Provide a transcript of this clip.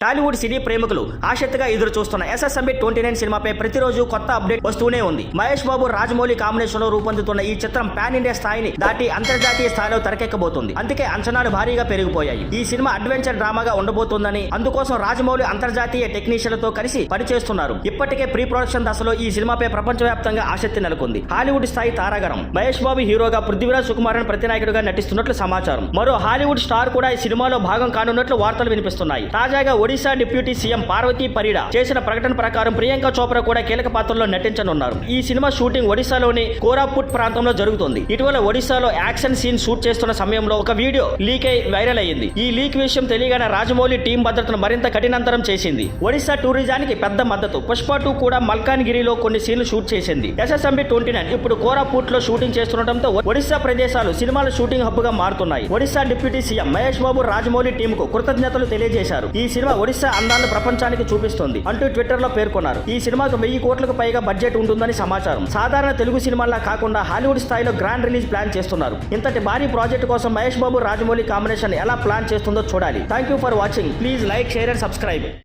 టాలీవుడ్ సినీ ప్రేమికులు ఆసక్తిగా ఎదురు చూస్తున్న ఎస్ఎస్ఎంబి 29 సినిమాపై ప్రతిరోజు కొత్త అప్డేట్ వస్తూనే ఉంది. మహేష్ బాబు రాజమౌళి కాంబినేషన్ లో రూపొందుతున్న ఈ చిత్రం పాన్ ఇండియా స్థాయిని దాటి అంతర్జాతీయ స్థాయిలో తెరకెక్కబోతుంది. అందుకే అంచనాలు భారీగా పెరిగిపోయాయి. ఈ సినిమా అడ్వెంచర్ డ్రామాగా ఉండబోతోందని, అందుకోసం రాజమౌళి అంతర్జాతీయ టెక్నీషియన్లతో కలిసి పనిచేస్తున్నారు. ఇప్పటికే ప్రీ ప్రొడక్షన్ దశలో ఈ సినిమాపై ప్రపంచవ్యాప్తంగా ఆసక్తి నెలకొంది. హాలీవుడ్ స్థాయి తారాగణం మహేష్ బాబు హీరోగా, పృథ్వీరాజ్ సుకుమారన్ ప్రతినాయకుడిగా నటిస్తున్నట్లు సమాచారం. మరో హాలీవుడ్ స్టార్ కూడా ఈ సినిమాలో భాగం కానున్నట్లు వార్తలు వినిపిస్తున్నాయి. తాజాగా ఒడిశా డిప్యూటీ సీఎం పార్వతీ పరిడా చేసిన ప్రకటన ప్రకారం ప్రియాంక చోప్రా కూడా కీలక పాత్రలో నటించనున్నారు. ఈ సినిమా షూటింగ్ ఒడిశాలోని కోరాపుట్ ప్రాంతంలో జరుగుతుంది. ఇటీవల ఒడిశాలో యాక్షన్ సీన్ షూట్ చేస్తున్న సమయంలో ఒక వీడియో లీక్ అయి వైరల్ అయ్యింది. ఈ లీక్ విషయం తెలియగానే రాజమౌళి టీం భద్రతను మరింత కఠినంతరం చేసింది. ఒడిశా టూరిజానికి పెద్ద మద్దతు. పుష్ప 2 కూడా మల్కాన్గిరిలో కొన్ని సీన్లు షూట్ చేసింది. ఎస్ఎస్ఎంబి 29 ఇప్పుడు కోరాపుట్ లో షూటింగ్ చేస్తుండటంతో ఒడిశా ప్రదేశాలు సినిమాల షూటింగ్ హబ్ గా మారుతున్నాయి. Odisha deputy CM Mahesh Babu Rajamouli team కు కృతజ్ఞతలు తెలియజేశారు. ఈ సినిమా ఒడిశా అందాలను ప్రపంచానికి చూపిస్తుంది అంటూ ట్విట్టర్ లో పేర్కొన్నారు. ఈ సినిమాకు 1000 కోట్లకు పైగా బడ్జెట్ ఉంటుందని సమాచారం. సాధారణ తెలుగు సినిమాలా కాకుండా హాలీవుడ్ స్థాయిలో గ్రాండ్ రిలీజ్ ప్లాన్ చేస్తున్నారు. ఇంతటి భారీ ప్రాజెక్ట్ కోసం మహేష్ బాబు రాజమౌళి కాంబినేషన్ ఎలా ప్లాన్ చేస్తుందో చూడాలి. Thank you for watching. Please like, share and subscribe.